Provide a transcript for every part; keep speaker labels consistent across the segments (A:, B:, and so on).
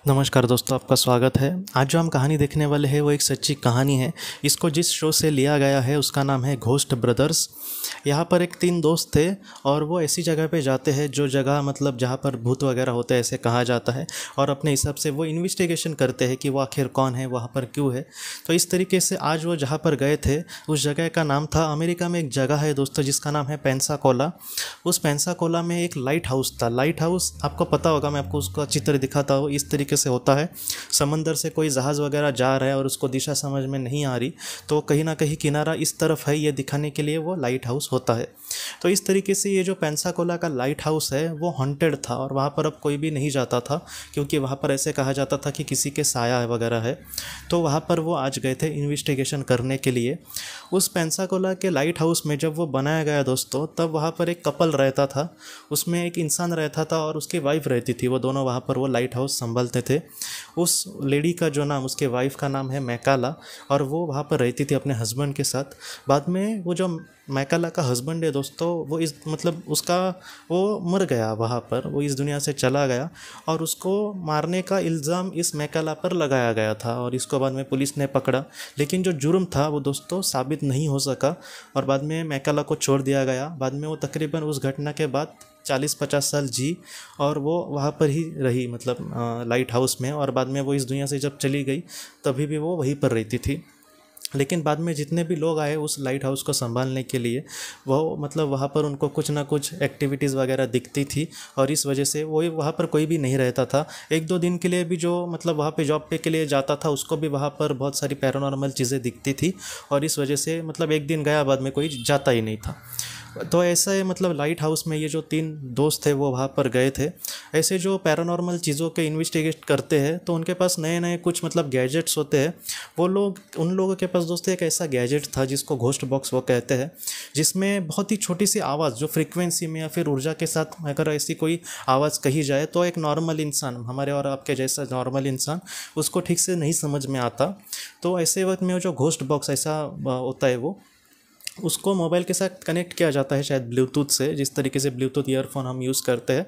A: नमस्कार दोस्तों, आपका स्वागत है। आज जो हम कहानी देखने वाले हैं वो एक सच्ची कहानी है। इसको जिस शो से लिया गया है उसका नाम है घोस्ट ब्रदर्स। यहाँ पर एक 3 दोस्त थे और वो ऐसी जगह पे जाते हैं जो जगह मतलब जहाँ पर भूत वगैरह होते हैं ऐसे कहा जाता है, और अपने हिसाब से वो इन्वेस्टिगेशन करते हैं कि वो आखिर कौन है, वहाँ पर क्यों है। तो इस तरीके से आज वो जहाँ पर गए थे उस जगह का नाम था, अमेरिका में एक जगह है दोस्तों जिसका नाम है पेंसाकोला। उस पेंसाकोला में एक लाइट हाउस था। लाइट हाउस आपको पता होगा, मैं आपको उसका चित्र दिखाता हूँ। इस तरीके से होता है, समंदर से कोई जहाज़ वगैरह जा रहा है और उसको दिशा समझ में नहीं आ रही तो कहीं ना कहीं किनारा इस तरफ है, ये दिखाने के लिए वो लाइट हाउस होता है। तो इस तरीके से ये जो पेंसाकोला का लाइट हाउस है वो हॉन्टेड था और वहाँ पर अब कोई भी नहीं जाता था, क्योंकि वहाँ पर ऐसे कहा जाता था कि किसी के साया वगैरह है। तो वहाँ पर वो आज गए थे इन्वेस्टिगेशन करने के लिए। उस पेंसाकोला के लाइट हाउस में जब वो बनाया गया दोस्तों, तब वहाँ पर एक कपल रहता था। उसमें एक इंसान रहता था और उसकी वाइफ रहती थी। वो दोनों वहाँ पर वो लाइट हाउस संभालते थे। उस लेडी का जो नाम, उसके वाइफ का नाम है मैकाला, और वो वहाँ पर रहती थी अपने हस्बैंड के साथ। बाद में वो जो मैकाला का हस्बैंड है दोस्तों, वो इस मतलब उसका वो मर गया वहाँ पर, वो इस दुनिया से चला गया और उसको मारने का इल्ज़ाम इस मैकाला पर लगाया गया था और इसको बाद में पुलिस ने पकड़ा। लेकिन जो जुर्म था वो दोस्तों साबित नहीं हो सका और बाद में मैकाला को छोड़ दिया गया। बाद में वो तकरीबन उस घटना के बाद 40-50 साल जी और वो वहाँ पर ही रही, मतलब लाइट हाउस में। और बाद में वो इस दुनिया से जब चली गई तभी भी वो वहीं पर रहती थी। लेकिन बाद में जितने भी लोग आए उस लाइट हाउस को संभालने के लिए, वो मतलब वहाँ पर उनको कुछ ना कुछ एक्टिविटीज़ वगैरह दिखती थी और इस वजह से वो वहाँ पर कोई भी नहीं रहता था। 1-2 दिन के लिए भी जो मतलब वहाँ पे जॉब पे के लिए जाता था उसको भी वहाँ पर बहुत सारी पैरानॉर्मल चीज़ें दिखती थी और इस वजह से मतलब एक दिन गया, बाद में कोई जाता ही नहीं था। तो ऐसा है, मतलब लाइट हाउस में ये जो 3 दोस्त थे वो वहाँ पर गए थे। ऐसे जो पैरानॉर्मल चीज़ों के इन्वेस्टिगेट करते हैं तो उनके पास नए नए कुछ मतलब गैजेट्स होते हैं। वो लोग, उन लोगों के पास दोस्तों एक ऐसा गैजेट था जिसको घोस्ट बॉक्स वो कहते हैं, जिसमें बहुत ही छोटी सी आवाज़ जो फ्रीक्वेंसी में या फिर ऊर्जा के साथ अगर ऐसी कोई आवाज़ कही जाए तो एक नॉर्मल इंसान, हमारे और आपके जैसा नॉर्मल इंसान, उसको ठीक से नहीं समझ में आता। तो ऐसे वक्त में जो घोस्ट बॉक्स ऐसा होता है वो, उसको मोबाइल के साथ कनेक्ट किया जाता है शायद ब्लूटूथ से, जिस तरीके से ब्लूटूथ ईयरफोन हम यूज़ करते हैं।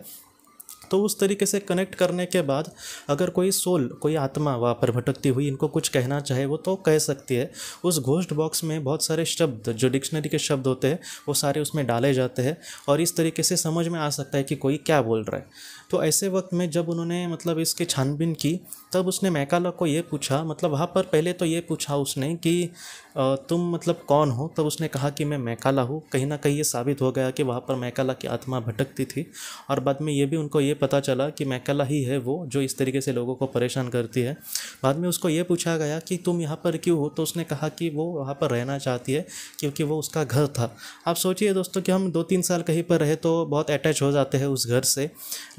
A: तो उस तरीके से कनेक्ट करने के बाद अगर कोई सोल, कोई आत्मा वहाँ पर भटकती हुई इनको कुछ कहना चाहे वो तो कह सकती है। उस घोस्ट बॉक्स में बहुत सारे शब्द, जो डिक्शनरी के शब्द होते हैं, वो सारे उसमें डाले जाते हैं और इस तरीके से समझ में आ सकता है कि कोई क्या बोल रहा है। तो ऐसे वक्त में जब उन्होंने मतलब इसकी छानबीन की, तब उसने मैकाला को ये पूछा, मतलब वहाँ पर पहले तो ये पूछा उसने कि तुम मतलब कौन हो। तब उसने कहा कि मैं मैकाला हूँ। कहीं ना कहीं ये साबित हो गया कि वहाँ पर मैकाला की आत्मा भटकती थी और बाद में ये भी उनको ये पता चला कि मैकाला ही है वो जो इस तरीके से लोगों को परेशान करती है। बाद में उसको ये पूछा गया कि तुम यहाँ पर क्यों हो, तो उसने कहा कि वो वहाँ पर रहना चाहती है क्योंकि वो उसका घर था। आप सोचिए दोस्तों कि हम 2-3 साल कहीं पर रहे तो बहुत अटैच हो जाते हैं उस घर से,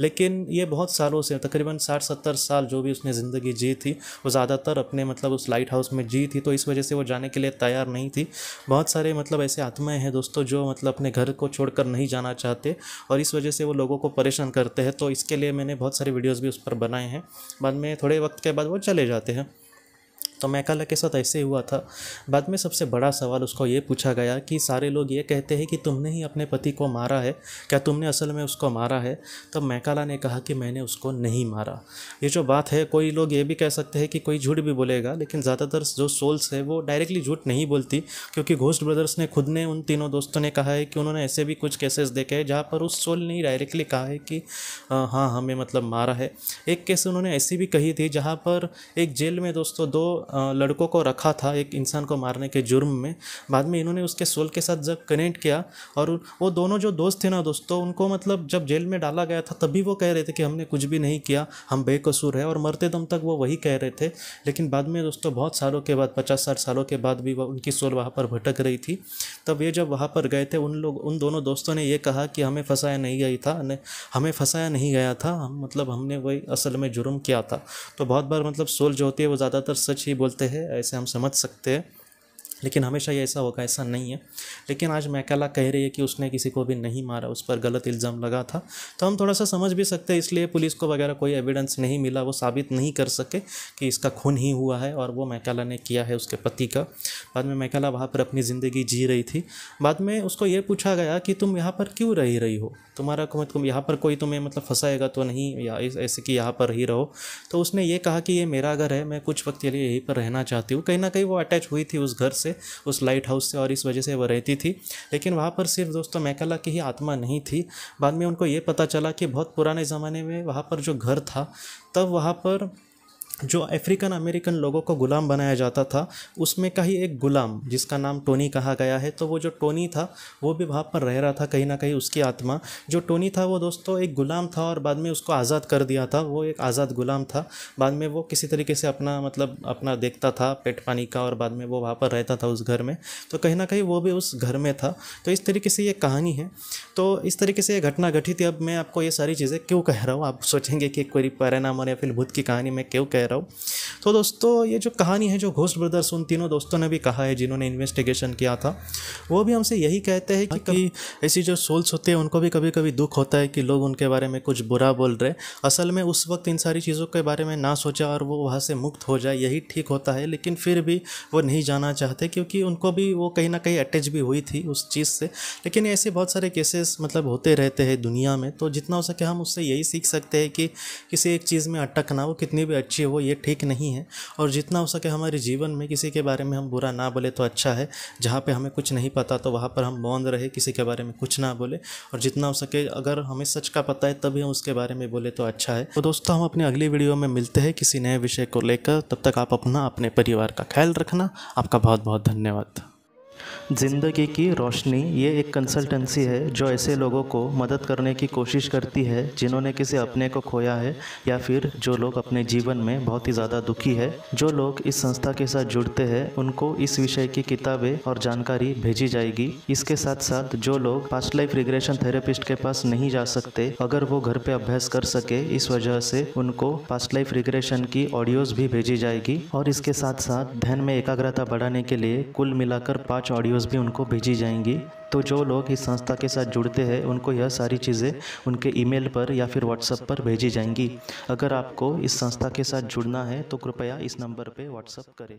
A: लेकिन ये बहुत सालों से, तकरीबन 60-70 साल जो भी उसने ज़िंदगी जी थी वो ज़्यादातर अपने मतलब उस लाइट हाउस में जी थी, तो इस वजह से वो जाने के लिए तैयार नहीं थी। बहुत सारे मतलब ऐसे आत्माएं हैं दोस्तों जो मतलब अपने घर को छोड़कर नहीं जाना चाहते और इस वजह से वो लोगों को परेशान करते हैं। तो इसके लिए मैंने बहुत सारे वीडियोस भी उस पर बनाए हैं। बाद में थोड़े वक्त के बाद वो चले जाते हैं। तो मैकाला के साथ ऐसे हुआ था। बाद में सबसे बड़ा सवाल उसको ये पूछा गया कि सारे लोग ये कहते हैं कि तुमने ही अपने पति को मारा है, क्या तुमने असल में उसको मारा है? तब मैकाला ने कहा कि मैंने उसको नहीं मारा। ये जो बात है, कोई लोग ये भी कह सकते हैं कि कोई झूठ भी बोलेगा, लेकिन ज़्यादातर जो सोल्स है वो डायरेक्टली झूठ नहीं बोलती, क्योंकि घोस्ट ब्रदर्स ने खुद ने, उन तीनों दोस्तों ने कहा है कि उन्होंने ऐसे भी कुछ केसेस देखे हैं जहाँ पर उस सोल ने डायरेक्टली कहा है कि हाँ हमें मतलब मारा है। एक केस उन्होंने ऐसी भी कही थी जहाँ पर एक जेल में दोस्तों 2 लड़कों को रखा था एक इंसान को मारने के जुर्म में। बाद में इन्होंने उसके सोल के साथ जब कनेक्ट किया और वो दोनों जो दोस्त थे ना दोस्तों, उनको मतलब जब जेल में डाला गया था तभी वो कह रहे थे कि हमने कुछ भी नहीं किया, हम बेकसूर है, और मरते दम तक वो वही कह रहे थे। लेकिन बाद में दोस्तों बहुत सालों के बाद, 50-60 सालों के बाद भी उनकी सोल वहाँ पर भटक रही थी। तब ये जब वहाँ पर गए थे, उन दोनों दोस्तों ने ये कहा कि हमें फंसाया नहीं गया था, हमें फंसाया नहीं गया था, हम मतलब हमने वही असल में जुर्म किया था। तो बहुत बार मतलब सोल जो होती है वो ज़्यादातर सच ही बोलते हैं, ऐसे हम समझ सकते हैं। लेकिन हमेशा ये ऐसा होगा ऐसा नहीं है। लेकिन आज मैकेला कह रही है कि उसने किसी को भी नहीं मारा, उस पर गलत इल्ज़ाम लगा था। तो हम थोड़ा सा समझ भी सकते हैं, इसलिए पुलिस को वगैरह कोई एविडेंस नहीं मिला, वो साबित नहीं कर सके कि इसका खून ही हुआ है और वो मैकेला ने किया है उसके पति का। बाद में मैकेला वहाँ पर अपनी ज़िंदगी जी रही थी। बाद में उसको ये पूछा गया कि तुम यहाँ पर क्यों रह रही हो, तुम्हारा तुम यहाँ पर कोई तुम्हें मतलब फंसाएगा तो नहीं, या ऐसे कि यहाँ पर ही रहो। तो उसने ये कहा कि ये मेरा घर है, मैं कुछ वक्त के लिए यहीं पर रहना चाहती हूँ। कहीं ना कहीं वो अटैच हुई थी उस घर से, उस लाइट हाउस से, और इस वजह से वो रहती थी। लेकिन वहाँ पर सिर्फ दोस्तों मैकेला की ही आत्मा नहीं थी। बाद में उनको ये पता चला कि बहुत पुराने ज़माने में वहाँ पर जो घर था, तब वहाँ पर जो अफ्रीकन अमेरिकन लोगों को गुलाम बनाया जाता था, उसमें का ही एक गुलाम जिसका नाम टोनी कहा गया है। तो वो जो टोनी था वो भी वहाँ पर रह रहा था, कहीं ना कहीं उसकी आत्मा। जो टोनी था वो दोस्तों एक गुलाम था और बाद में उसको आज़ाद कर दिया था, वो एक आज़ाद गुलाम था। बाद में वो किसी तरीके से अपना मतलब अपना देखता था पेट पानी का, और बाद में वो वहाँ पर रहता था उस घर में। तो कहीं ना कहीं वो भी उस घर में था। तो इस तरीके से ये कहानी है। तो इस तरीके से ये घटना घटित थी। अब मैं आपको ये सारी चीज़ें क्यों कह रहा हूँ, आप सोचेंगे कि कोई पैरानॉर्मल या फिर भूत की कहानी मैं क्यों कह रहा हूँ। तो दोस्तों ये जो कहानी है, जो घोस्ट ब्रदर्स उन तीनों दोस्तों ने भी कहा है जिन्होंने इन्वेस्टिगेशन किया था, वो भी हमसे यही कहते हैं कि ऐसी जो सोल्स होते हैं उनको भी कभी कभी दुख होता है कि लोग उनके बारे में कुछ बुरा बोल रहे। असल में उस वक्त इन सारी चीज़ों के बारे में ना सोचा और वो वहाँ से मुक्त हो जाए, यही ठीक होता है। लेकिन फिर भी वो नहीं जाना चाहते, क्योंकि उनको भी वो कहीं ना कहीं अटैच भी हुई थी उस चीज़ से। लेकिन ऐसे बहुत सारे केसेस मतलब होते रहते हैं दुनिया में। तो जितना हो सके हम उससे यही सीख सकते हैं कि किसी एक चीज़ में अटकना, वो कितनी भी अच्छी हो, ये ठीक नहीं है। और जितना हो सके हमारे जीवन में किसी के बारे में हम बुरा ना बोले तो अच्छा है। जहाँ पे हमें कुछ नहीं पता तो वहाँ पर हम मौन रहे, किसी के बारे में कुछ ना बोले। और जितना हो सके अगर हमें सच का पता है तभी हम उसके बारे में बोले तो अच्छा है। तो दोस्तों हम अपनी अगली वीडियो में मिलते हैं किसी नए विषय को लेकर। तब तक आप अपना अपने परिवार का ख्याल रखना। आपका बहुत बहुत धन्यवाद। ज़िंदगी की रोशनी ये एक कंसल्टेंसी है जो ऐसे लोगों को मदद करने की कोशिश करती है जिन्होंने किसी अपने को खोया है, या फिर जो लोग अपने जीवन में बहुत ही ज़्यादा दुखी है। जो लोग इस संस्था के साथ जुड़ते हैं उनको इस विषय की किताबें और जानकारी भेजी जाएगी। इसके साथ साथ जो लोग पास्ट लाइफ रिग्रेशन थेरेपिस्ट के पास नहीं जा सकते, अगर वो घर पे अभ्यास कर सके, इस वजह से उनको पास्ट लाइफ रिग्रेशन की ऑडियोज़ भी भेजी जाएगी। और इसके साथ साथ ध्यान में एकाग्रता बढ़ाने के लिए कुल मिलाकर 5 ऑडियोज़ भी उनको भेजी जाएंगी। तो जो लोग इस संस्था के साथ जुड़ते हैं उनको यह सारी चीज़ें उनके ईमेल पर या फिर व्हाट्सएप पर भेजी जाएंगी। अगर आपको इस संस्था के साथ जुड़ना है तो कृपया इस नंबर पे व्हाट्सएप करें।